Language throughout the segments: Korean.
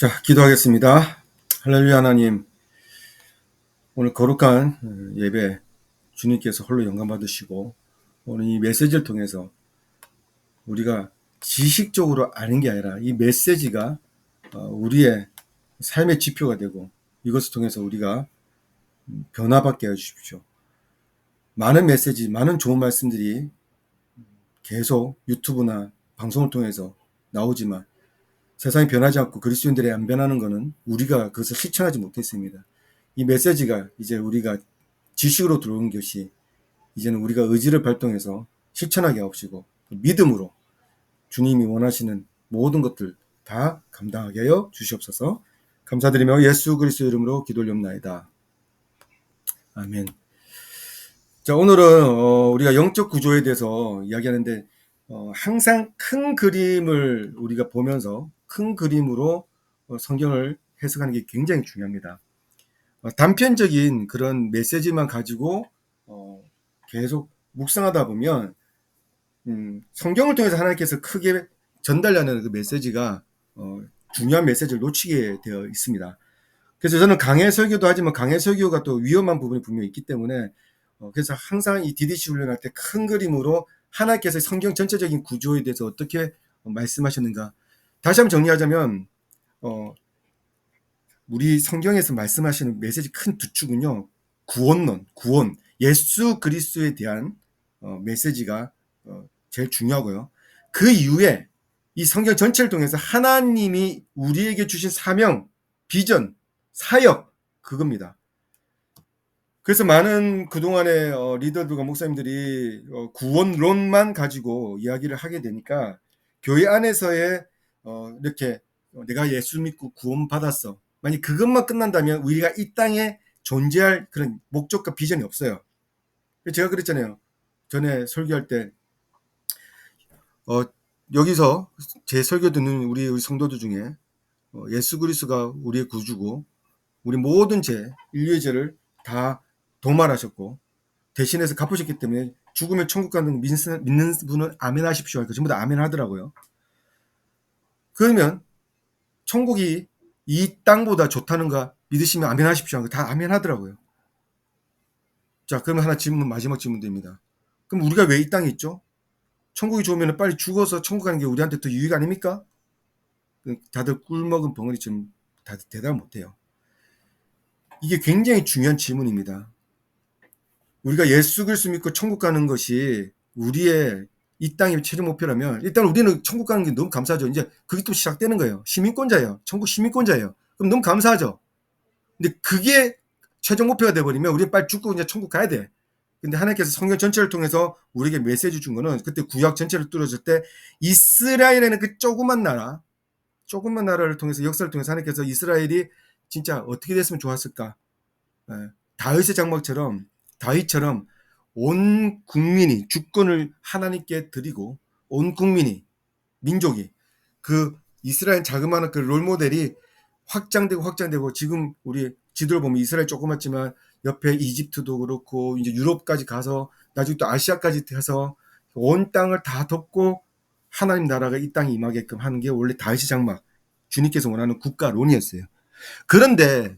자, 기도하겠습니다. 할렐루야. 하나님, 오늘 거룩한 예배 주님께서 홀로 영광 받으시고, 오늘 이 메시지를 통해서 우리가 지식적으로 아는 게 아니라 이 메시지가 우리의 삶의 지표가 되고, 이것을 통해서 우리가 변화받게 해주십시오. 많은 메시지, 많은 좋은 말씀들이 계속 유튜브나 방송을 통해서 나오지만 세상이 변하지 않고 그리스도인들이 안 변하는 것은 우리가 그것을 실천하지 못했습니다. 이 메시지가 이제 우리가 지식으로 들어온 것이 이제는 우리가 의지를 발동해서 실천하게 하옵시고 믿음으로 주님이 원하시는 모든 것들 다 감당하게 하여 주시옵소서. 감사드리며 예수 그리스도 이름으로 기도 올리옵나이다. 아멘. 자, 오늘은 우리가 영적 구조에 대해서 이야기하는데 항상 큰 그림을 우리가 보면서 큰 그림으로 성경을 해석하는 게 굉장히 중요합니다. 단편적인 그런 메시지만 가지고 계속 묵상하다 보면 성경을 통해서 하나님께서 크게 전달하는 그 메시지가 중요한 메시지를 놓치게 되어 있습니다. 그래서 저는 강해 설교도 하지만 강해 설교가 또 위험한 부분이 분명히 있기 때문에 그래서 항상 이 DDC 훈련할 때 큰 그림으로 하나님께서 성경 전체적인 구조에 대해서 어떻게 말씀하셨는가 다시 한번 정리하자면 우리 성경에서 말씀하시는 메시지 큰 두 축은요. 구원론, 구원, 예수 그리스도에 대한 메시지가 제일 중요하고요. 그 이후에 이 성경 전체를 통해서 하나님이 우리에게 주신 사명, 비전, 사역 그겁니다. 그래서 많은 그동안의 리더들과 목사님들이 구원론만 가지고 이야기를 하게 되니까 교회 안에서의 이렇게 내가 예수 믿고 구원받았어. 만약 그것만 끝난다면 우리가 이 땅에 존재할 그런 목적과 비전이 없어요. 제가 그랬잖아요. 전에 설교할 때 여기서 제 설교 듣는 우리 성도들 중에 예수 그리스도가 우리의 구주고 우리 모든 죄, 인류의 죄를 다 도말하셨고 대신해서 갚으셨기 때문에 죽으면 천국 가는 믿는 분은 아멘 하십시오 하니까 전부 다 아멘 하더라고요. 그러면 천국이 이 땅보다 좋다는가 믿으시면 아멘 하십시오 하니까 다 아멘 하더라고요. 자, 그러면 하나 질문, 마지막 질문입니다. 그럼 우리가 왜 이 땅에 있죠? 천국이 좋으면 빨리 죽어서 천국 가는 게 우리한테 더 유익 아닙니까? 다들 꿀먹은 벙어리처럼 다들 대답을 못해요. 이게 굉장히 중요한 질문입니다. 우리가 예수 그리스도 믿고 천국 가는 것이 우리의 이 땅의 최종 목표라면 일단 우리는 천국 가는 게 너무 감사하죠. 이제 그게 또 시작되는 거예요. 시민권자예요. 천국 시민권자예요. 그럼 너무 감사하죠. 근데 그게 최종 목표가 돼버리면 우리는 빨리 죽고 이제 천국 가야 돼. 근데 하나님께서 성경 전체를 통해서 우리에게 메시지 준 거는 그때 구약 전체를 뚫어줄 때 이스라엘에는 그 조그만 나라를 통해서 역사를 통해서 하나님께서 이스라엘이 진짜 어떻게 됐으면 좋았을까. 다윗의 다윗처럼 온 국민이 주권을 하나님께 드리고 온 국민이 민족이 그 이스라엘 자그마한 그 롤모델이 확장되고 지금 우리 지도를 보면 이스라엘 조그맣지만 옆에 이집트도 그렇고 이제 유럽까지 가서 나중에 또 아시아까지 해서 온 땅을 다 덮고 하나님 나라가 이 땅에 임하게끔 하는 게 원래 다윗의 장막 주님께서 원하는 국가론이었어요. 그런데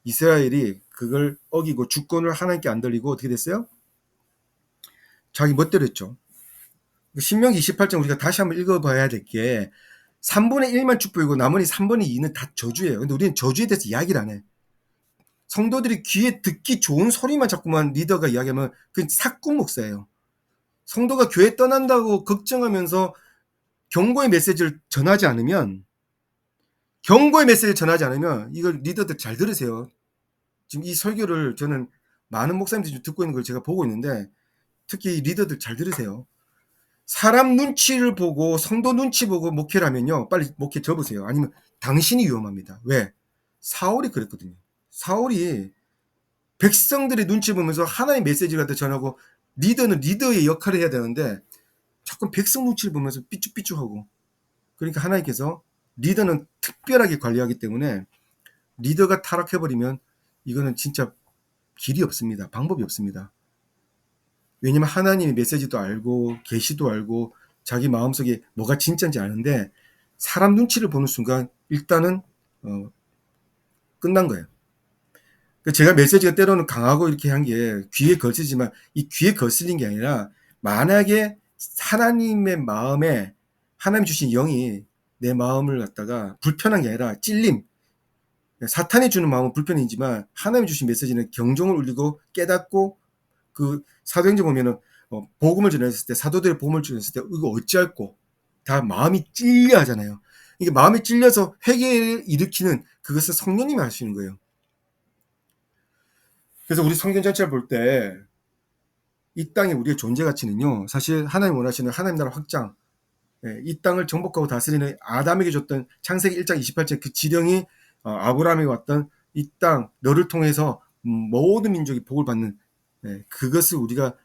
이스라엘이 그걸 어기고 주권을 하나님께 안 돌리고 어떻게 됐어요? 자기 멋대로 했죠. 신명기 28장 우리가 다시 한번 읽어봐야 될 게 3분의 1만 축복이고 나머지 3분의 2는 다 저주예요. 근데 우리는 저주에 대해서 이야기를 안 해. 성도들이 귀에 듣기 좋은 소리만 자꾸만 리더가 이야기하면 그 사꾼 목사예요. 성도가 교회 떠난다고 걱정하면서 경고의 메시지를 전하지 않으면 이걸 리더들 잘 들으세요. 지금 이 설교를 저는 많은 목사님들이 듣고 있는 걸 제가 보고 있는데 특히 리더들 잘 들으세요. 사람 눈치를 보고 성도 눈치 보고 목회를 하면요. 빨리 목회 접으세요. 아니면 당신이 위험합니다. 왜? 사울이 그랬거든요. 사울이 백성들의 눈치 보면서 하나의 메시지를 전하고 리더는 리더의 역할을 해야 되는데 자꾸 백성 눈치를 보면서 삐죽삐죽하고 그러니까 하나님께서 리더는 특별하게 관리하기 때문에 리더가 타락해버리면 이거는 진짜 길이 없습니다. 방법이 없습니다. 왜냐면 하나님의 메시지도 알고 계시도 알고 자기 마음속에 뭐가 진짜인지 아는데 사람 눈치를 보는 순간 일단은 끝난 거예요. 제가 메시지가 때로는 강하고 이렇게 한 게 귀에 거치지만 이 귀에 거슬린 게 아니라 만약에 하나님의 마음에 하나님 주신 영이 내 마음을 갖다가 불편한 게 아니라 찔림, 사탄이 주는 마음은 불편이지만 하나님 주신 메시지는 경종을 울리고 깨닫고 그 사도행전 보면은 복음을 전했을 때 사도들의 복음을 전했을 때 이거 어찌할꼬 다 마음이 찔려 하잖아요. 이게 마음이 찔려서 회개를 일으키는 그것을 성령님이 하시는 거예요. 그래서 우리 성경 전체를 볼 때 이 땅의 우리의 존재 가치는요, 사실 하나님 원하시는 하나님 나라 확장, 이 땅을 정복하고 다스리는 아담에게 줬던 창세기 1장 28절 그 지령이 아브라함에 왔던 이 땅 너를 통해서 모든 민족이 복을 받는 그것을 우리가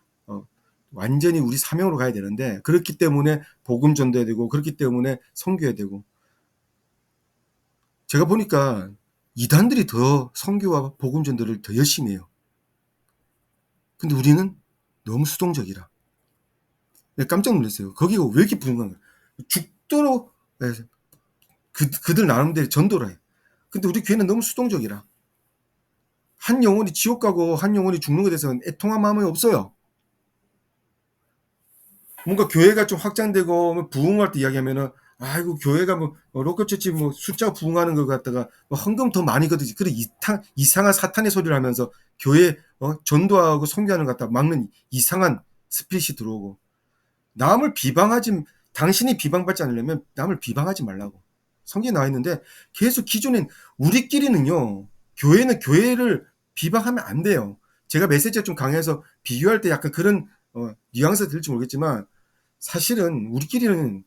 완전히 우리 사명으로 가야 되는데 그렇기 때문에 복음 전도해야 되고 그렇기 때문에 선교해야 되고 제가 보니까 이단들이 더 선교와 복음 전도를 더 열심히 해요. 근데 우리는 너무 수동적이라. 깜짝 놀랐어요. 거기가 왜 이렇게 부흥한 거야? 죽도록 그들 나름대로 전도를 해. 근데 우리 교회는 너무 수동적이라. 한 영혼이 지옥 가고 한 영혼이 죽는 것에 대해서는 애통한 마음이 없어요. 뭔가 교회가 좀 확장되고 부흥할 때 이야기하면은 아이고 교회가 뭐 로컬처치 뭐 숫자 부흥하는 것 같다가 뭐 헌금 더 많이 거두지 그런 이상한 사탄의 소리를 하면서 교회 전도하고 선교하는 것 같다 막는 이상한 스피릿이 들어오고 남을 비방하지 당신이 비방받지 않으려면 남을 비방하지 말라고 성경에 나와 있는데 계속 기존엔 우리끼리는요 교회는 교회를 비방하면 안 돼요. 제가 메시지가 좀 강해서 비교할 때 약간 그런 뉘앙스가 들을지 모르겠지만 사실은 우리끼리는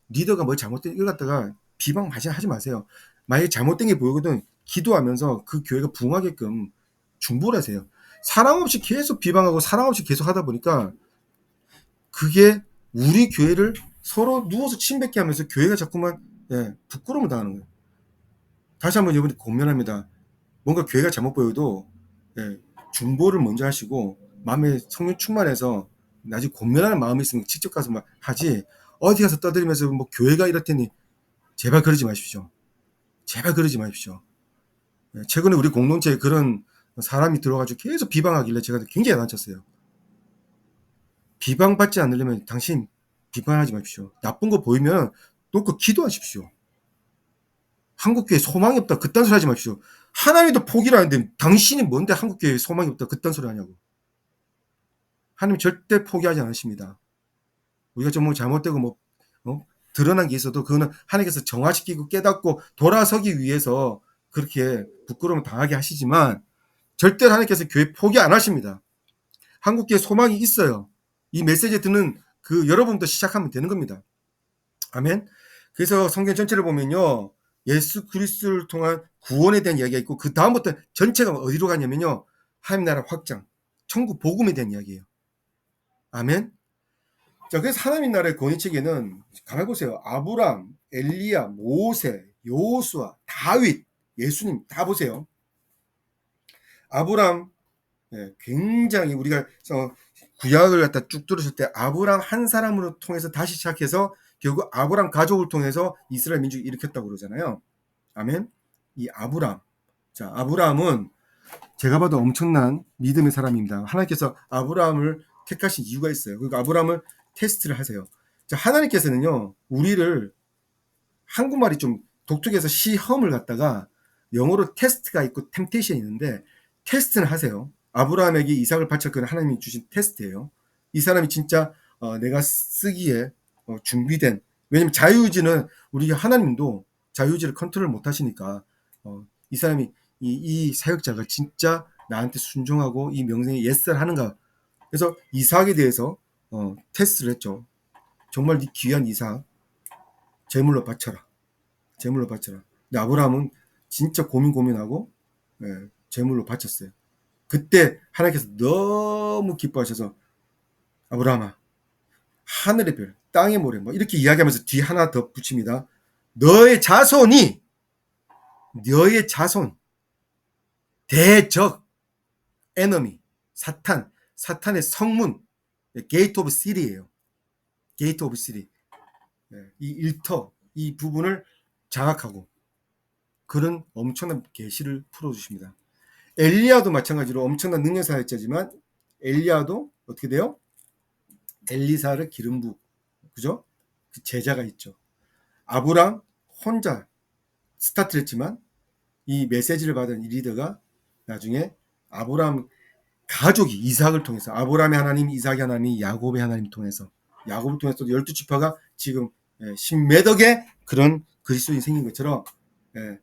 리더가 뭐 잘못된 일 갖다가 비방 하지 마세요. 만약에 잘못된 게 보이거든 기도하면서 그 교회가 부흥하게끔 중보를 하세요. 사랑 없이 계속 비방하고 사랑 없이 계속 하다 보니까 그게 우리 교회를 서로 누워서 침뱉게 하면서 교회가 자꾸만 부끄러움을 당하는 거예요. 다시 한번 여러분이 권면합니다. 뭔가 교회가 잘못 보여도 중보를 먼저 하시고 마음에 성령 충만해서 나중에 권면하는 마음이 있으면 직접 가서 막 하지 어디 가서 떠들면서 뭐 교회가 이렇더니 제발 그러지 마십시오. 제발 그러지 마십시오. 최근에 우리 공동체에 그런 사람이 들어가지고 계속 비방하길래 제가 굉장히 야단쳤어요. 비방받지 않으려면 당신 비판하지 마십시오. 나쁜 거 보이면 놓고 기도하십시오. 한국교회 소망이 없다. 그딴 소리 하지 마십시오. 하나님도 포기라는데 당신이 뭔데 한국교회에 소망이 없다. 그딴 소리 하냐고. 하나님 절대 포기하지 않으십니다. 우리가 좀 뭐 잘못되고 뭐 드러난 게 있어도 그거는 하나님께서 정화시키고 깨닫고 돌아서기 위해서 그렇게 부끄러움을 당하게 하시지만 절대 하나님께서 교회 포기 안 하십니다. 한국교회 소망이 있어요. 이 메시지 듣는 그 여러분부터 시작하면 되는 겁니다. 아멘. 그래서 성경 전체를 보면요. 예수 그리스도를 통한 구원에 대한 이야기가 있고 그 다음부터 전체가 어디로 가냐면요. 하나님 나라 확장, 천국 복음에 대한 이야기예요. 아멘. 자, 그래서 하나님 나라의 권위체계는 가만히 보세요. 아브람, 엘리야, 모세, 요수아, 다윗, 예수님 다 보세요. 아브람 굉장히 우리가 구약을 갖다 쭉 들으실 때 아브람 한 사람으로 통해서 다시 시작해서 결국 아브람 가족을 통해서 이스라엘 민족이 일으켰다고 그러잖아요. 아멘. 이 아브람. 자, 아브람은 제가 봐도 엄청난 믿음의 사람입니다. 하나님께서 아브람을 택하신 이유가 있어요. 그러니까 아브람을 테스트를 하세요. 자, 하나님께서는요, 우리를 한국말이 좀 독특해서 시험을 갖다가 영어로 테스트가 있고 템테이션이 있는데 테스트는 하세요. 아브라함에게 이삭을 바쳤거나 하나님이 주신 테스트예요. 이 사람이 진짜 내가 쓰기에 준비된 왜냐면 자유의지는 우리 하나님도 자유의지를 컨트롤 못 하시니까 이 사람이 이 사역자가 진짜 나한테 순종하고 이 명령에 예스를 하는가 그래서 이삭에 대해서 테스트를 했죠. 정말 네 귀한 이삭 제물로 바쳐라. 제물로 바쳐라. 근데 아브라함은 진짜 고민하고 제물로 바쳤어요. 그때 하나님께서 너무 기뻐하셔서 아브라함아 하늘의 별 땅의 모래 뭐 이렇게 이야기하면서 뒤 하나 더 붙입니다. 너의 자손 대적 에너미 사탄의 성문 게이트 오브 시리예요. 게이트 오브 시리 이 일터 이 부분을 장악하고 그런 엄청난 계시를 풀어주십니다. 엘리야도 마찬가지로 엄청난 능력사였지만 엘리야도 어떻게 돼요? 엘리사를 기름 부고 그죠? 그 제자가 있죠. 아브람 혼자 스타트를 했지만 이 메시지를 받은 이 리더가 나중에 아브람 가족이 이삭을 통해서 아브람의 하나님, 이삭의 하나님, 야곱의 하나님 통해서 야곱을 통해서 12지파가 지금 신매덕의 그런 그리스도인이 생긴 것처럼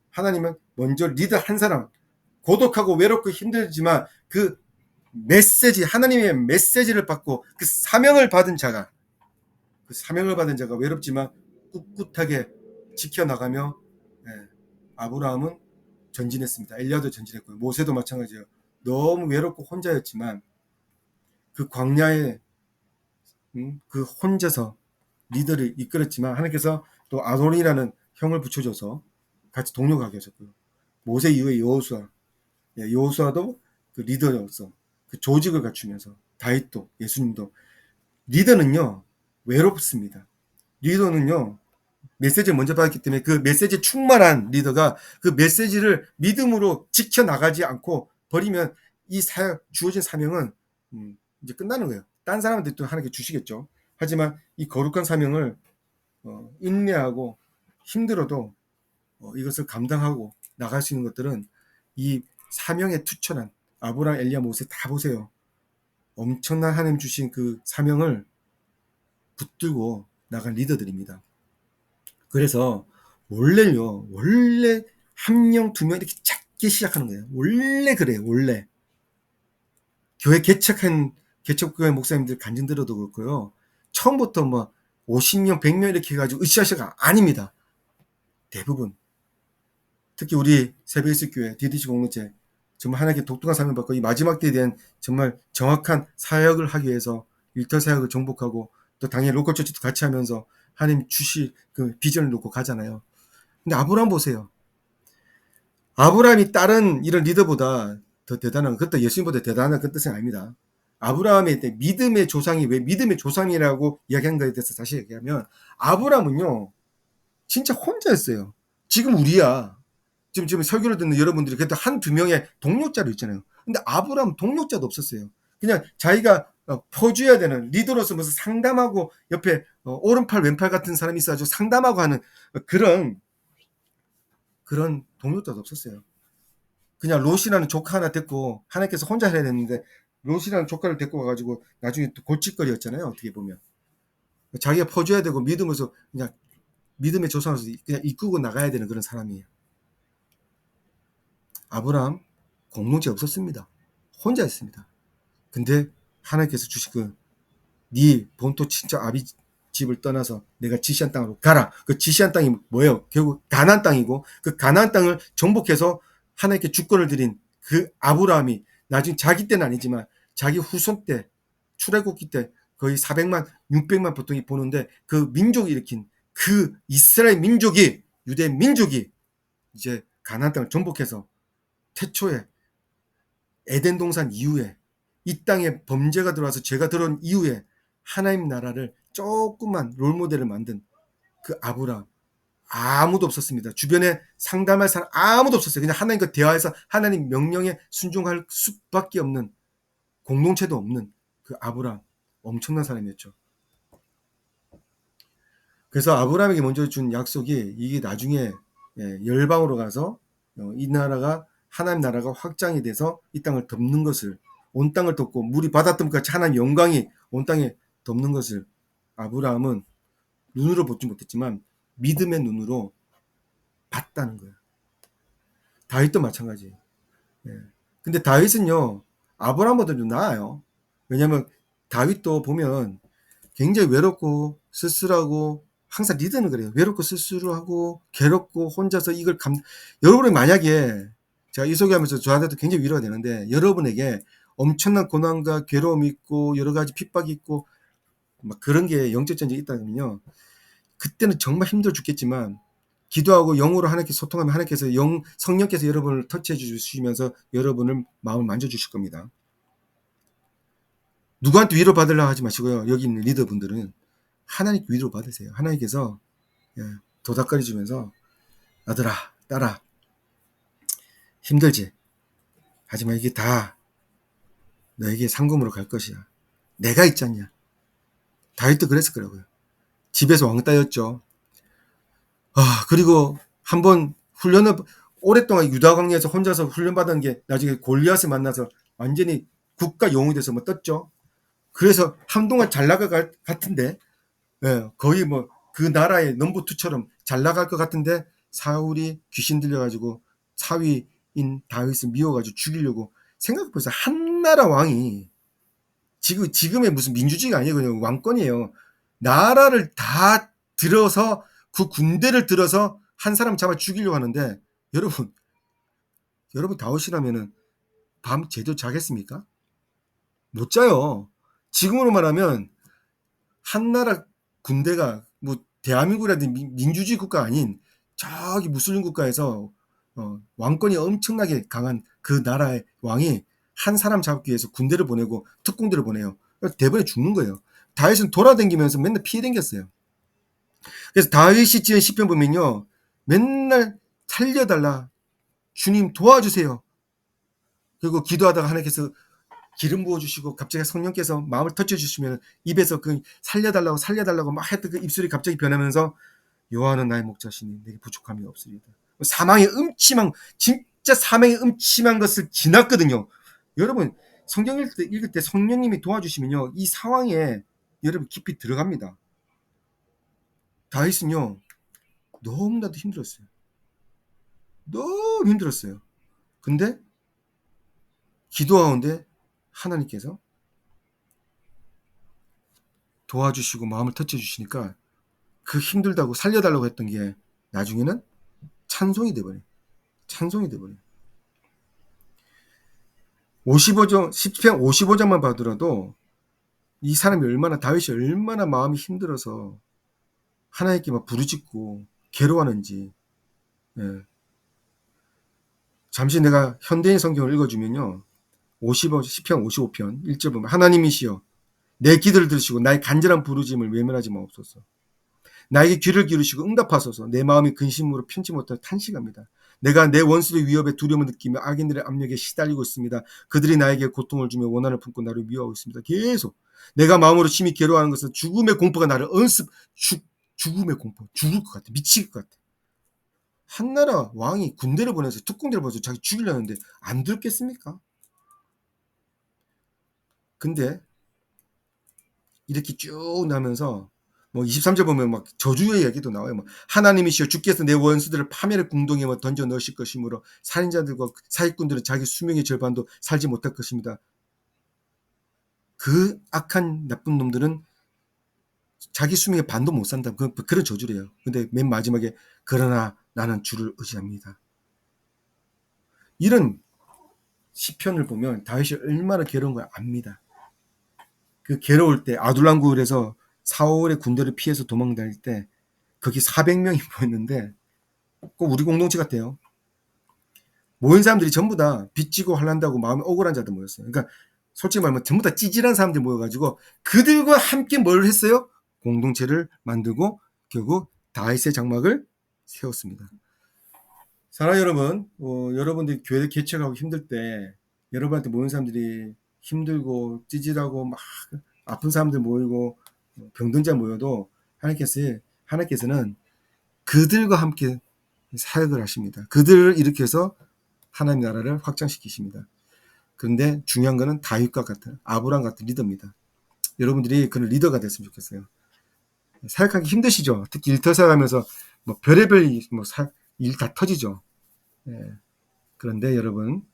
하나님은 먼저 리더 한 사람 고독하고 외롭고 힘들지만 그 메시지 하나님의 메시지를 받고 그 사명을 받은 자가 외롭지만 꿋꿋하게 지켜나가며 아브라함은 전진했습니다. 엘리야도 전진했고요. 모세도 마찬가지예요. 너무 외롭고 혼자였지만 그 광야에 그 혼자서 리더를 이끌었지만 하나님께서 또 아론이라는 형을 붙여줘서 같이 동료가 계셨고요. 모세 이후에 여호수아도 그 리더로서 그 조직을 갖추면서 다윗도 예수님도 리더는요 외롭습니다. 리더는요 메시지를 먼저 받았기 때문에 그 메시지에 충만한 리더가 그 메시지를 믿음으로 지켜나가지 않고 버리면 이 주어진 사명은 이제 끝나는 거예요. 딴 사람한테 또 하나님께 주시겠죠. 하지만 이 거룩한 사명을 인내하고 힘들어도 이것을 감당하고 나갈 수 있는 것들은 이 사명에 투철한 아브라함, 엘리야, 모세 다 보세요. 엄청난 하나님 주신 그 사명을 붙들고 나간 리더들입니다. 그래서 원래 한 명, 두 명 이렇게 작게 시작하는 거예요. 원래 그래요. 원래 교회 개척교회 목사님들 간증 들어도 그렇고요. 처음부터 뭐 50명, 100명 이렇게 해가지고 으쌰으쌰가 아닙니다. 대부분 특히 우리 세배일식 교회 DDC 공동체 정말 하나님께 독특한 사명 받고 이 마지막 때에 대한 정말 정확한 사역을 하기 위해서 일터 사역을 정복하고 또 당연히 로컬 처치도 같이 하면서 하나님 주실 그 비전을 놓고 가잖아요. 근데 아브라함 보세요. 아브라함이 다른 이런 리더보다 더 대단한, 그것도 예수님보다 대단한 그 뜻은 아닙니다. 아브라함의 믿음의 조상이 왜 믿음의 조상이라고 이야기한 거에 대해서 다시 얘기하면 아브라함은요 진짜 혼자였어요. 지금 우리야. 지금 설교를 듣는 여러분들이 그래도 한두 명의 동력자로 있잖아요. 근데 아브라함 동력자도 없었어요. 그냥 자기가 퍼줘야 되는 리더로서 무슨 상담하고 옆에 오른팔 왼팔 같은 사람이 있어가지고 상담하고 하는 그런 동력자도 없었어요. 그냥 롯이라는 조카 하나 데리고 하나님께서 혼자 해야 되는데 롯이라는 조카를 데리고 가가지고 나중에 또 골칫거리였잖아요. 어떻게 보면 자기가 퍼줘야 되고 믿으면서 그냥 믿음의 조상으로서 그냥 이끌고 나가야 되는 그런 사람이에요. 아브라함 공동체 없었습니다. 혼자였습니다. 근데 하나님께서 주신 네 본토 친척 아비 집을 떠나서 내가 지시한 땅으로 가라. 그 지시한 땅이 뭐예요? 결국 가나안 땅이고 그 가나안 땅을 정복해서 하나님께 주권을 드린 그 아브라함이 나중에 자기 때는 아니지만 자기 후손 때 출애굽기 때 거의 400만 600만 보통이 보는데 그 민족이 일으킨 그 이스라엘 민족이 유대 민족이 이제 가나안 땅을 정복해서 태초에 에덴 동산 이후에 이 땅에 범죄가 들어와서 죄가 들어온 이후에 하나님 나라를 조금만 롤모델을 만든 그 아브라함 아무도 없었습니다. 주변에 상담할 사람 아무도 없었어요. 그냥 하나님과 대화해서 하나님 명령에 순종할 수밖에 없는 공동체도 없는 그 아브라함 엄청난 사람이었죠. 그래서 아브라함에게 먼저 준 약속이 이게 나중에 열방으로 가서 이 나라가 하나님 나라가 확장이 돼서 이 땅을 덮는 것을 온 땅을 덮고 물이 바다 덮는 같이 하나님 영광이 온 땅에 덮는 것을 아브라함은 눈으로 보지 못했지만 믿음의 눈으로 봤다는 거예요. 다윗도 마찬가지예요. 근데 다윗은요 아브라함보다 좀 나아요. 왜냐하면 다윗도 보면 굉장히 외롭고 쓸쓸하고 항상 리더는 그래요. 외롭고 쓸쓸하고 괴롭고 혼자서 이걸 여러분이 만약에 제가 이 소개하면서 저한테도 굉장히 위로가 되는데 여러분에게 엄청난 고난과 괴로움이 있고 여러 가지 핍박이 있고 막 그런 게 영적 전쟁이 있다면요. 그때는 정말 힘들어 죽겠지만 기도하고 영으로 하나님께 소통하면 하나님께서 성령께서 여러분을 터치해 주시면서 여러분을 마음을 만져주실 겁니다. 누구한테 위로 받으려고 하지 마시고요. 여기 있는 리더분들은 하나님께 위로 받으세요. 하나님께서 도닥거리 주면서 아들아 딸아 힘들지. 하지만 이게 다 너에게 상금으로 갈 것이야. 내가 있잖냐. 다윗도 그랬을 거라고요. 집에서 왕따였죠. 그리고 한번 훈련을 오랫동안 유다 광야에서 혼자서 훈련받은 게 나중에 골리앗을 만나서 완전히 국가 영웅이 돼서 뭐 떴죠. 그래서 한동안 잘 나갈 것 같은데, 예, 거의 뭐 그 나라의 넘버2처럼 잘 나갈 것 같은데 사울이 귀신 들려가지고 사위인 다윗을 미워가지고 죽이려고 생각해보세요. 한 나라 왕이 지금의 무슨 민주주의가 아니에요. 그냥 왕권이에요. 나라를 다 들어서 그 군대를 들어서 한 사람 잡아 죽이려고 하는데 여러분 다윗이라면은 밤 제대로 자겠습니까? 못 자요. 지금으로 말하면 한 나라 군대가 뭐 대한민국이라든지 민주주의 국가 아닌 저기 무슬림 국가에서 왕권이 엄청나게 강한 그 나라의 왕이 한 사람 잡기 위해서 군대를 보내고 특공대를 보내요. 대번에 죽는 거예요. 다윗은 돌아다니면서 맨날 피해 댕겼어요. 그래서 다윗이 지은 시편 보면요. 맨날 살려달라. 주님 도와주세요. 그리고 기도하다가 하나님께서 기름 부어주시고 갑자기 성령께서 마음을 터쳐주시면 입에서 그 살려달라고 막 했던 그 입술이 갑자기 변하면서 여호와는 나의 목자시니 내게 부족함이 없으리다. 진짜 사망의 음침한 것을 지났거든요. 여러분 성경 읽을 때 성령님이 도와주시면요. 이 상황에 여러분 깊이 들어갑니다. 다윗은요. 너무나도 힘들었어요. 너무 힘들었어요. 근데 기도하는데 하나님께서 도와주시고 마음을 터쳐주시니까 그 힘들다고 살려달라고 했던 게 나중에는 찬송이 돼버려요. 찬송이 돼버려요. 55장, 10편 55장만 봐더라도 이 사람이 다윗이 얼마나 마음이 힘들어서 하나님께 막 부르짖고 괴로워하는지. 예. 잠시 내가 현대인 성경을 읽어주면요. 10편 55편 1절 보면 하나님이시여 내 기도를 들으시고 나의 간절한 부르짖음을 외면하지 마옵소서. 나에게 귀를 기울이시고 응답하소서. 내 마음이 근심으로 편치 못하여 탄식합니다. 내가 내 원수의 위협에 두려움을 느끼며 악인들의 압력에 시달리고 있습니다. 그들이 나에게 고통을 주며 원한을 품고 나를 미워하고 있습니다. 계속 내가 마음으로 심히 괴로워하는 것은 죽음의 공포가 나를 죽음의 공포. 죽을 것 같아. 미칠 것 같아. 한나라 왕이 군대를 보내서 특공대를 보내서 자기 죽이려는데 안 들었겠습니까? 근데 이렇게 쭉 나면서 뭐 23절 보면 막 저주의 얘기도 나와요. 뭐 하나님이시여 주께서 내 원수들을 파멸의 궁동에 던져 넣으실 것이므로 살인자들과 사기꾼들은 자기 수명의 절반도 살지 못할 것입니다. 그 악한 나쁜 놈들은 자기 수명의 반도 못 산다. 그런 저주래요. 근데 맨 마지막에 그러나 나는 주를 의지합니다. 이런 시편을 보면 다윗이 얼마나 괴로운 걸 압니다. 그 괴로울 때 아둘람굴에서 사울의 군대를 피해서 도망다닐 때 거기 400명이 모였는데 꼭 우리 공동체 같아요. 모인 사람들이 전부 다 빚지고 환난다고 마음이 억울한 자들 모였어요. 그러니까 솔직히 말하면 전부 다 찌질한 사람들이 모여가지고 그들과 함께 뭘 했어요? 공동체를 만들고 결국 다윗의 장막을 세웠습니다. 사랑하는 여러분, 여러분들이 교회 개척하고 힘들 때 여러분한테 모인 사람들이 힘들고 찌질하고 막 아픈 사람들 모이고 병든 자 모여도 하나님께서는 그들과 함께 사역을 하십니다. 그들을 일으켜서 하나님 나라를 확장시키십니다. 그런데 중요한 것은 다윗과 같은 아브라함 같은 리더입니다. 여러분들이 그런 리더가 됐으면 좋겠어요. 사역하기 힘드시죠? 특히 일터사역하면서 뭐 별의별 일 다 터지죠. 예. 그런데 여러분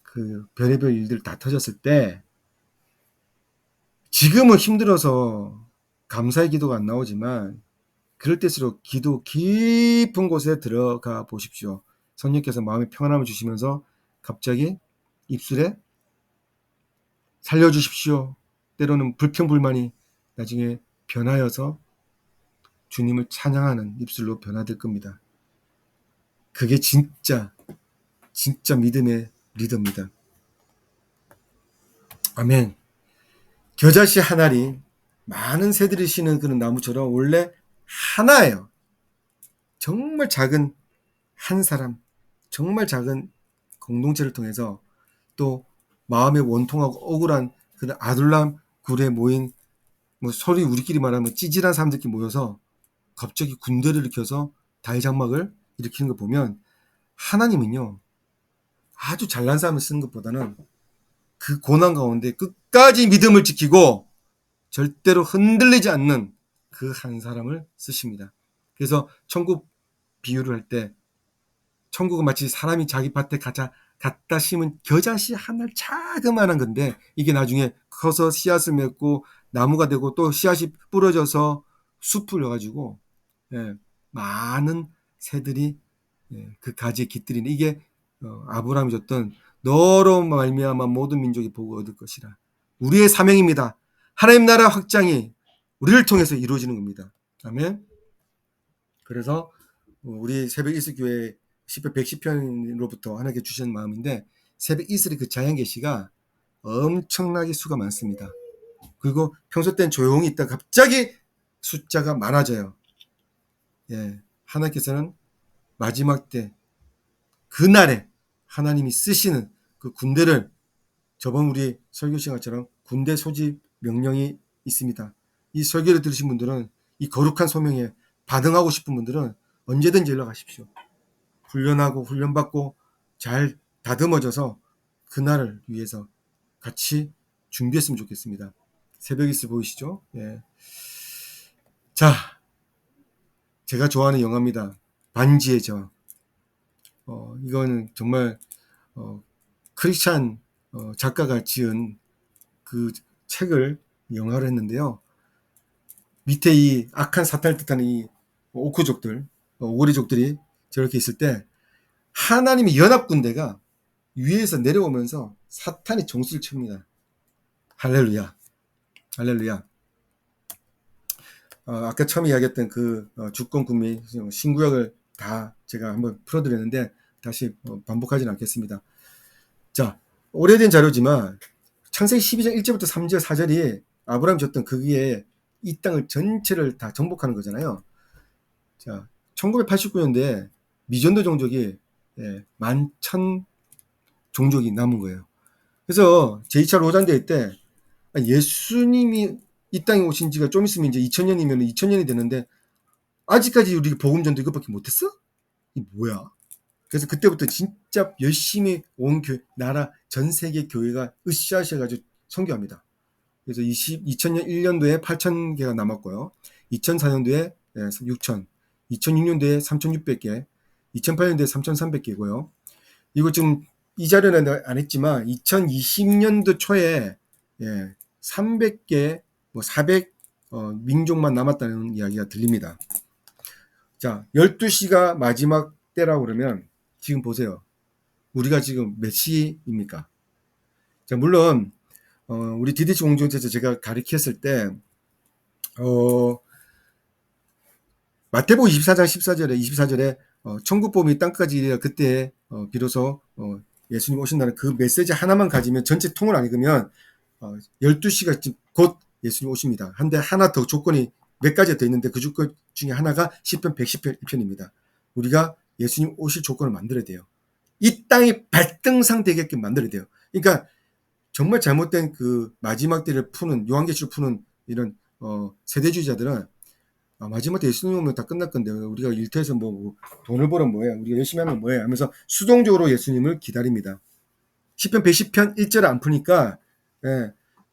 그 별의별 일들 다 터졌을 때 지금은 힘들어서 감사의 기도가 안 나오지만 그럴 때일수록 기도 깊은 곳에 들어가 보십시오. 성령께서 마음의 평안함을 주시면서 갑자기 입술에 살려주십시오. 때로는 불평불만이 나중에 변하여서 주님을 찬양하는 입술로 변화될 겁니다. 그게 진짜 믿음의 리더입니다. 아멘. 겨자씨 하나리 많은 새들이 쉬는 그런 나무처럼 원래 하나예요. 정말 작은 한 사람, 정말 작은 공동체를 통해서 또 마음에 원통하고 억울한 그런 아둘람 굴에 모인 뭐 소리 우리끼리 말하면 찌질한 사람들끼리 모여서 갑자기 군대를 일으켜서 다회장막을 일으키는 거 보면 하나님은요 아주 잘난 사람을 쓰는 것보다는 그 고난 가운데 끝까지 믿음을 지키고 절대로 흔들리지 않는 그 한 사람을 쓰십니다. 그래서 천국 비유를 할 때 천국은 마치 사람이 자기 밭에 갖다 심은 겨자씨 하나 자그마한 건데 이게 나중에 커서 씨앗을 맺고 나무가 되고 또 씨앗이 부러져서 숲을 여가지고 예, 많은 새들이 그 가지에 깃들이는 이게 아브라함이 줬던 너로 말미암아 모든 민족이 복을 얻을 것이라. 우리의 사명입니다. 하나님 나라 확장이 우리를 통해서 이루어지는 겁니다. 아멘. 그래서 우리 새벽 이슬 교회 10편 110편으로부터 하나님께 주신 마음인데 새벽 이슬의 그 자연 계시가 엄청나게 수가 많습니다. 그리고 평소 때는 조용히 있다 갑자기 숫자가 많아져요. 예, 하나님께서는 마지막 때 그날에 하나님이 쓰시는 그 군대를 저번 우리 설교 시간처럼 군대 소집 명령이 있습니다. 이 설교를 들으신 분들은 이 거룩한 소명에 반응하고 싶은 분들은 언제든지 연락하십시오. 훈련하고 훈련받고 잘 다듬어져서 그날을 위해서 같이 준비했으면 좋겠습니다. 새벽 이슬 보이시죠? 예. 자, 제가 좋아하는 영화입니다. 반지의 제왕. 이거는 정말 크리스찬 작가가 지은 그 책을 영화로 했는데요. 밑에 이 악한 사탄을 뜻하는 이 오크족들, 오리족들이 저렇게 있을 때 하나님의 연합군대가 위에서 내려오면서 사탄이 정수를 칩니다. 할렐루야. 할렐루야. 아까 처음에 이야기했던 그 주권 군민 신구약을 다 제가 한번 풀어드렸는데 다시 반복하지는 않겠습니다. 자, 오래된 자료지만 창세기 12장 1절부터 3절 4절이 아브라함이 줬던 거기에 이 땅을 전체를 다 정복하는 거잖아요. 자, 1989년도에 미전도 종족이 11,000 종족이 남은 거예요. 그래서 제2차 로잔대회 때 예수님이 이 땅에 오신 지가 좀 있으면 이제 2000년이면 2000년이 되는데 아직까지 우리 복음 전도 이것밖에 못했어? 이 뭐야? 그래서 그때부터 진짜 열심히 온 나라 전 세계 교회가 으쌰으쌰가지고 선교합니다. 그래서 2000년 1년도에 8,000개가 남았고요. 2004년도에 6,000, 2006년도에 3,600개, 2008년도에 3,300개고요. 이거 지금 이 자료는 안 했지만 2020년도 초에 300개, 400 민족만 남았다는 이야기가 들립니다. 자, 12시가 마지막 때라고 그러면 지금 보세요. 우리가 지금 몇 시입니까? 자, 물론 우리 DDC 공동체에서 제가 가르쳤을 때 마태복음 24장 24절에 천국복음이 땅까지 이르러 그때 비로소 예수님 오신다는 그 메시지 하나만 가지면 전체 통을 안 읽으면 12시가 곧 예수님 오십니다. 한데 하나 더 조건이 몇 가지가 더 있는데 그 조건 중에 하나가 10편 110편입니다. 우리가 예수님 오실 조건을 만들어야 돼요. 이 땅이 발등상 되게끔 만들어야 돼요. 그러니까 정말 잘못된 그 마지막 때를 푸는 요한계시를 푸는 이런 세대주의자들은 마지막 때 예수님 오면 다 끝날 건데 우리가 일터에서 뭐 돈을 벌면 뭐해 우리가 열심히 하면 뭐해 하면서 수동적으로 예수님을 기다립니다. 10편 110편 1절 안 푸니까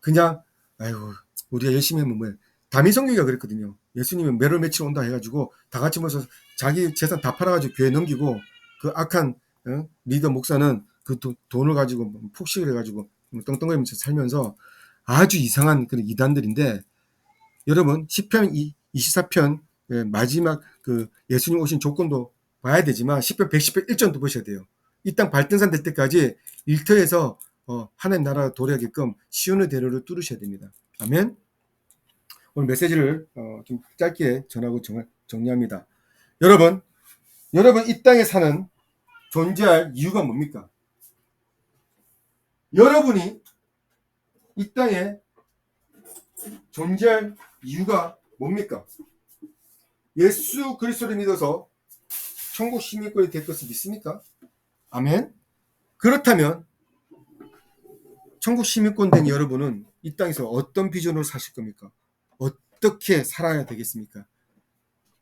그냥 아이고 우리가 열심히 하면 뭐해. 다미성교회가 그랬거든요. 예수님은 매월 며칠 온다 해가지고 다 같이 모여서 자기 재산 다 팔아가지고 교회 넘기고 그 악한 리더 목사는 그 돈을 가지고 폭식을 해가지고 떵떵거리면서 살면서 아주 이상한 그런 이단들인데 여러분 10편 24편 마지막 그 예수님 오신 조건도 봐야 되지만 10편 110편 1절도 보셔야 돼요. 이 땅 발등산 될 때까지 일터에서 하나님 나라 도래하게끔 시온의 대로를 뚫으셔야 됩니다. 아멘. 오늘 메시지를 좀 짧게 전하고 정리합니다. 여러분 이 땅에 사는 존재할 이유가 뭡니까? 여러분이 이 땅에 존재할 이유가 뭡니까? 예수 그리스도를 믿어서 천국 시민권이 될 것을 믿습니까? 아멘. 그렇다면 천국 시민권 된 여러분은 이 땅에서 어떤 비전으로 사실 겁니까? 어떻게 살아야 되겠습니까?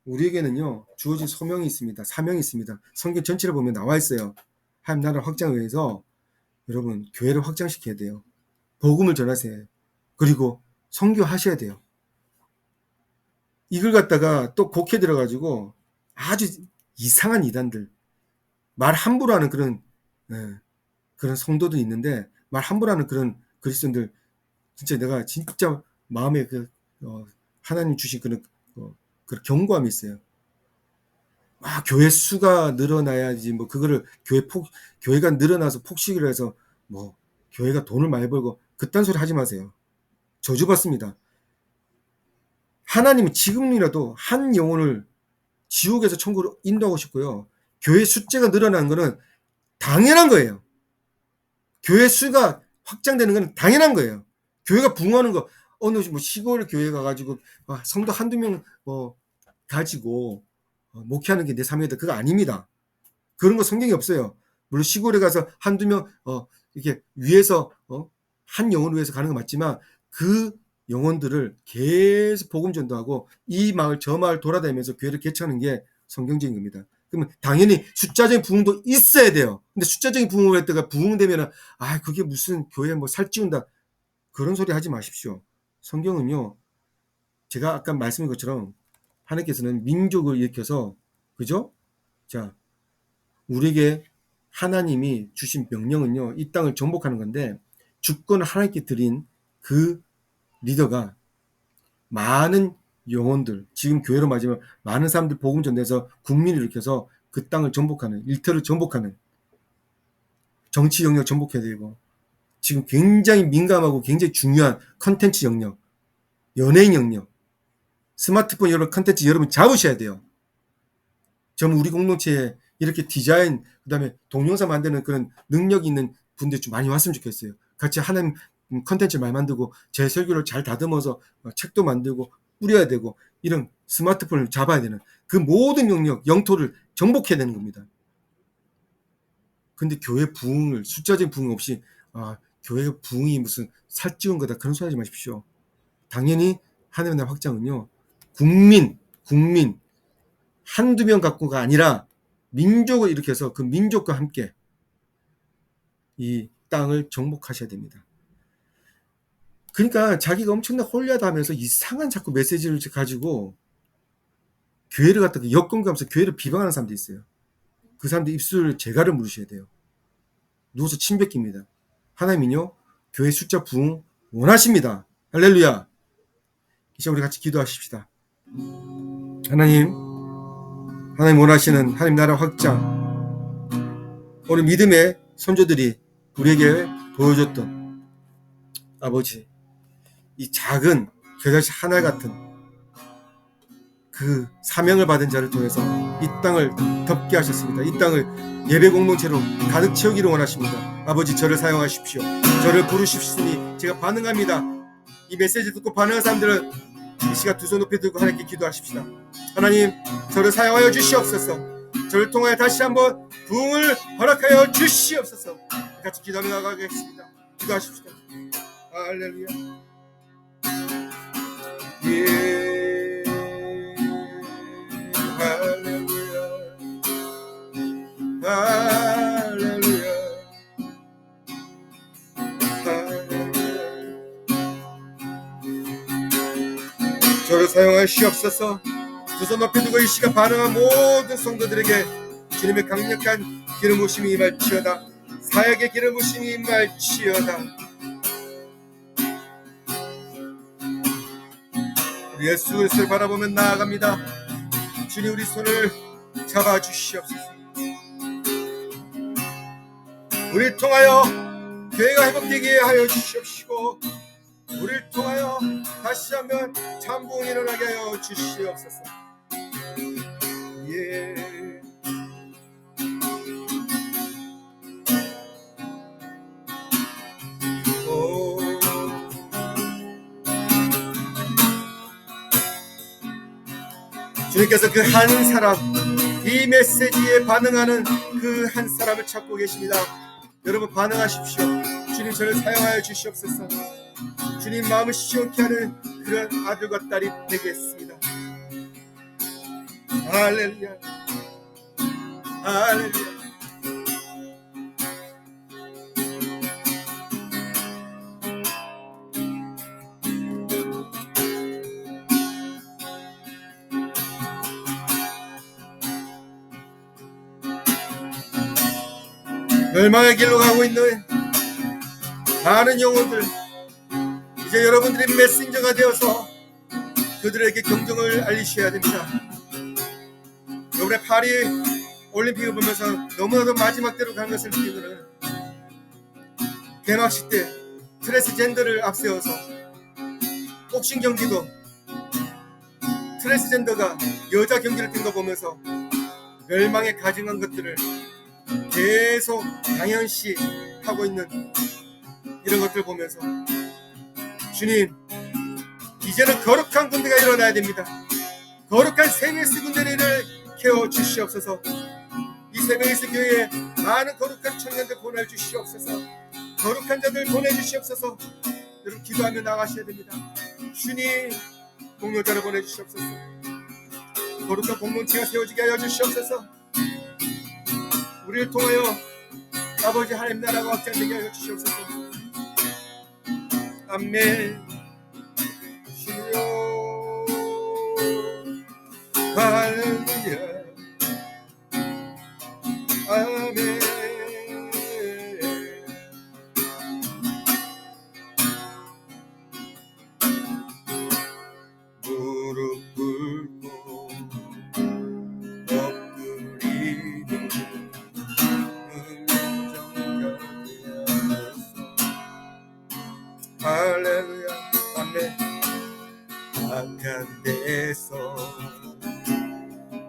우리에게는요 주어진 소명이 있습니다. 사명이 있습니다. 성경 전체를 보면 나와 있어요. 하나님 나라 확장을 위해서 여러분 교회를 확장시켜야 돼요. 복음을 전하세요. 그리고 선교하셔야 돼요. 이걸 갖다가 또 곡해 들어가지고 아주 이상한 이단들 말 함부로 하는 그런 그런 성도도 있는데 말 함부로 하는 그런 그리스도인들 진짜 내가 진짜 마음에 하나님 주신 그런 그런 경고함이 있어요. 교회 수가 늘어나야지 뭐 그거를 교회가 늘어나서 폭식을 해서 뭐 교회가 돈을 많이 벌고 그딴 소리 하지 마세요. 저주받습니다. 하나님은 지금이라도 한 영혼을 지옥에서 천국으로 인도하고 싶고요. 교회 숫자가 늘어나는 것은 당연한 거예요. 교회 수가 확장되는 건 당연한 거예요. 교회가 부흥하는 거 어느 뭐 시골 교회 가가지고 성도 한두 명 가지고 목회하는 게 내 사명이다. 그거 아닙니다. 그런 거 성경이 없어요. 물론 시골에 가서 한두 명 이렇게 위에서 한 영혼을 위해서 가는 건 맞지만 그 영혼들을 계속 복음 전도하고 이 마을 저 마을 돌아다니면서 교회를 개척하는 게 성경적인 겁니다. 그러면 당연히 숫자적인 부흥도 있어야 돼요. 근데 숫자적인 부흥을 했다가 부흥되면은 그게 무슨 교회 뭐 살찌운다 그런 소리 하지 마십시오. 성경은요 제가 아까 말씀드린 것처럼 하나님께서는 민족을 일으켜서 그죠? 자 우리에게 하나님이 주신 명령은요 이 땅을 정복하는 건데 주권을 하나님께 드린 그 리더가 많은 영혼들 지금 교회로 맞으면 많은 사람들 복음 전해서 국민을 일으켜서 그 땅을 정복하는 일터를 정복하는 정치 영역 정복해야 되고 지금 굉장히 민감하고 굉장히 중요한 컨텐츠 영역 연예인 영역 스마트폰 여러분 컨텐츠 여러분 잡으셔야 돼요. 저는 우리 공동체에 이렇게 디자인 그다음에 동영상 만드는 그런 능력 있는 분들 좀 많이 왔으면 좋겠어요. 같이 하나님 컨텐츠 많이 만들고 제 설교를 잘 다듬어서 책도 만들고 뿌려야 되고 이런 스마트폰을 잡아야 되는 그 모든 영역 영토를 정복해야 되는 겁니다. 근데 교회 부흥을 숫자적인 부흥 없이 교회 부흥이 무슨 살찌운 거다 그런 소리 하지 마십시오. 당연히 하나님의 나라 확장은요 국민 한두 명 갖고가 아니라 민족을 일으켜서 그 민족과 함께 이 땅을 정복하셔야 됩니다. 그러니까 자기가 엄청나 홀리하다면서 이상한 자꾸 메시지를 가지고 교회를 갖다가 역공감해서 교회를 비방하는 사람도 있어요. 그 사람들 입술 재갈을 물으셔야 돼요. 누워서 침 뱉깁니다. 하나님은요 교회 숫자 부흥 원하십니다. 할렐루야. 이제 우리 같이 기도하십시다. 하나님 원하시는 하나님 나라 확장 오늘 믿음의 선조들이 우리에게 보여줬던 아버지 이 작은 겨자씨 하나 같은 그 사명을 받은 자를 통해서 이 땅을 덮게 하셨습니다. 이 땅을 예배 공동체로 가득 채우기를 원하십니다. 아버지 저를 사용하십시오. 저를 부르십시니 제가 반응합니다. 이 메시지 듣고 반응한 사람들은 이 시간 두 손 높이 들고 하나님께 기도하십시다. 하나님 저를 사용하여 주시옵소서. 저를 통하여 다시 한번 부흥을 허락하여 주시옵소서. 같이 기도하며 나가겠습니다. 기도하십시다. 할렐루야. 할렐루야. 할렐루야. 저를 사용하시옵소서. 두 손 높이 두고 이 시간 반응한 모든 성도들에게 주님의 강력한 기름 부으심이 임할지어다. 사역의 기름 부으심이 임할지어다. 우리 예수 그리스도를 바라보며 나아갑니다. 주님 우리 손을 잡아주시옵소서. 우리를 통하여 교회가 회복되게 하여 주시옵시고 우리를 통하여 다시 한번 참부흥이 일어나게 하여 주시옵소서. 주님께서 그 한 사람 이 메시지에 반응하는 그 한 사람을 찾고 계십니다. 여러분 반응하십시오. 주님 저를 사용하여 주시옵소서. 주님 마음을 시원케 하는 그런 아들과 딸이 되겠습니다. 할렐루야 할렐루야. 멸망의 길로 가고 있는 많은 영혼들, 이제 여러분들이 메신저가 되어서 그들에게 경종을 알리셔야 됩니다. 이번에 파리 올림픽을 보면서 너무나도 마지막 때로 간 것을 느끼는 개막식 때 트랜스젠더를 앞세워서 복싱 경기도 트랜스젠더가 여자 경기를 뛴 거 보면서 멸망에 가증한 것들을 계속 당연시 하고 있는 이런 것들 보면서 주님 이제는 거룩한 군대가 일어나야 됩니다. 거룩한 세미스 군대를 케어 주시옵소서. 이 세미스 교회에 많은 거룩한 청년들 보내주시옵소서. 거룩한 자들 보내주시옵소서. 여러분 기도하며 나가셔야 됩니다. 주님 공로자를 보내주시옵소서. 거룩한 공동체가 세워지게 하여 주시옵소서. 우리를 통하여 아버지 하나님 나라가 확장되게 하여 주시옵소서. 아멘. 주여 할렐루야 아멘. 무릎 꿇고 엎드리는 할렐루야 아멘. 악한 데서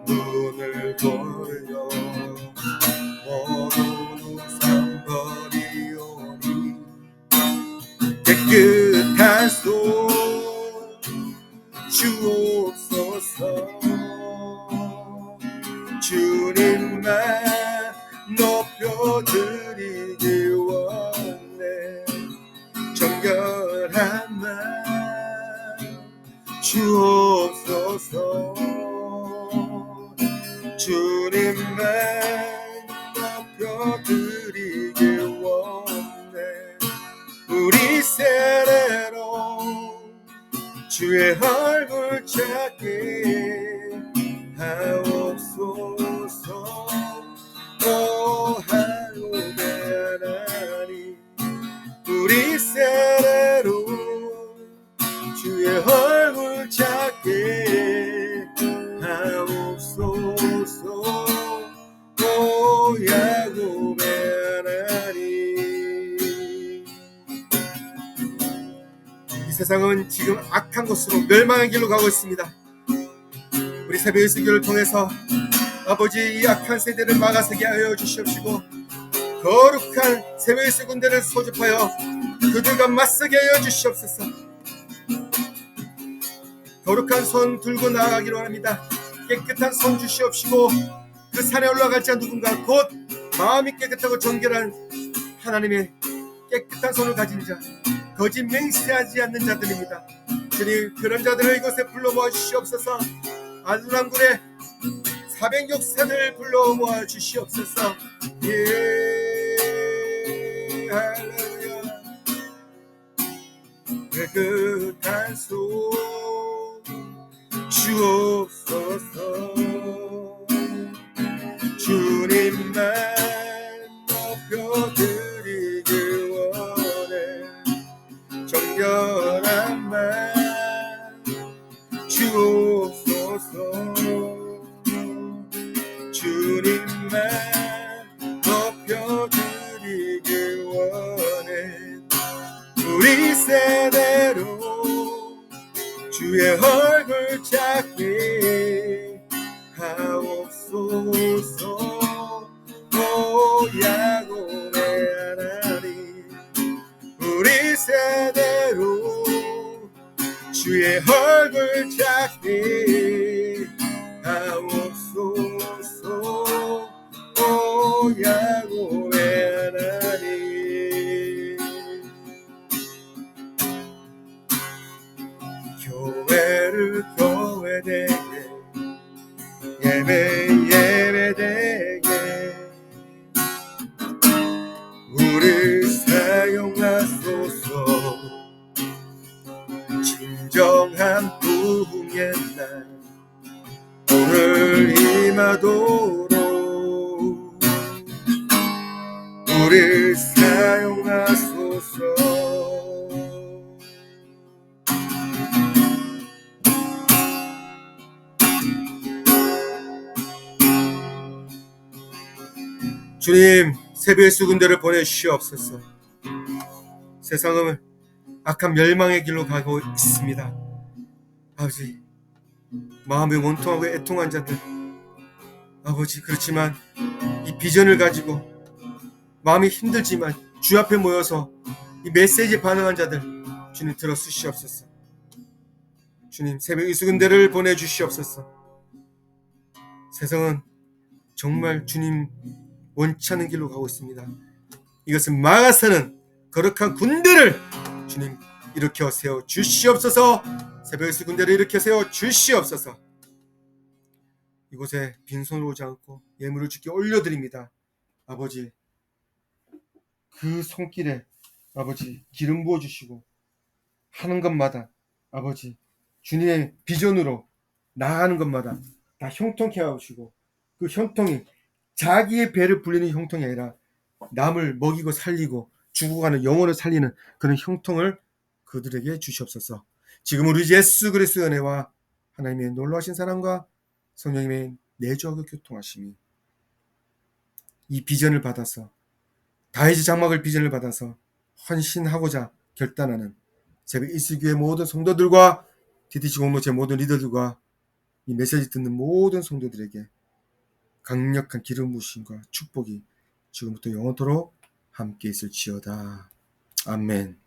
눈을 돌려 모든 우상거리오니 깨끗한 손 주옵소서. 주님만 높여드리기 원해. 정결한 말 주옵소서. 주님만 높여드리기 원해. 우리 세례로 주의 얼굴 찾게 하옵소서. 오 하나님 우리 세례로 주의 얼굴 찾게 하옵소서. 오 야곱의 하나님. 이 세상은 지금 악한 곳으로 멸망의 길로 가고 있습니다. 우리 새벽 예수교를 통해서 아버지 이 악한 세대를 막아서게 하여 주시옵시고 거룩한 새벽 예수 군대를 소집하여 그들과 맞서게 하여 주시옵소서. 거룩한 손 들고 나아가기로 합니다. 깨끗한 손 주시옵시고 그 산에 올라갈 자 누군가 곧 마음이 깨끗하고 정결한 하나님의 깨끗한 손을 가진 자, 거짓 맹세하지 않는 자들입니다. 주님 그런 자들을 이곳에 불러 모아 주시옵소서. 아두람굴에 406사들 불러 모아 주시옵소서. 예 할렐루야. 깨끗한 손 주옵소서. 주님만 높여드리길 원해. 정결한 말 주옵소서. 주님만 높여드리길 원해. 우리 세대로 주의 얼굴 찾게 하옵소서. 오 야곱의 하나님 우리 세대로 주의 얼굴 찾게 하옵소서. 오 야곱의 하나님 우리를 사용하소서. 주님, 새벽의 수군대를 보내주시옵소서. 세상은 악한 멸망의 길로 가고 있습니다. 아버지, 마음이 원통하고 애통한 자들, 아버지, 그렇지만 이 비전을 가지고 마음이 힘들지만 주 앞에 모여서 이 메시지에 반응한 자들, 주님 들어주시옵소서. 주님, 새벽 이수군대를 보내주시옵소서. 세상은 정말 주님 원치 않는 길로 가고 있습니다. 이것을 막아서는 거룩한 군대를 주님 일으켜 세워 주시옵소서. 새벽 이수군대를 일으켜 세워 주시옵소서. 이곳에 빈손으로 오지 않고 예물을 주께 올려드립니다. 아버지, 그 손길에 아버지 기름 부어주시고 하는 것마다 아버지 주님의 비전으로 나아가는 것마다 다 형통케 하시고, 그 형통이 자기의 배를 불리는 형통이 아니라 남을 먹이고 살리고 죽어가는 영혼을 살리는 그런 형통을 그들에게 주시옵소서. 지금 우리 예수 그리스도의 은혜와 하나님의 놀라우신 사랑과 성령님의 내주하고 교통하심이 이 비전을 받아서, 다윗의 장막을 비전을 받아서 헌신하고자 결단하는 새벽 이슬교회 모든 성도들과 DTC 공동체 모든 리더들과 이 메시지 듣는 모든 성도들에게 강력한 기름 부으심과 축복이 지금부터 영원토록 함께 있을지어다. 아멘.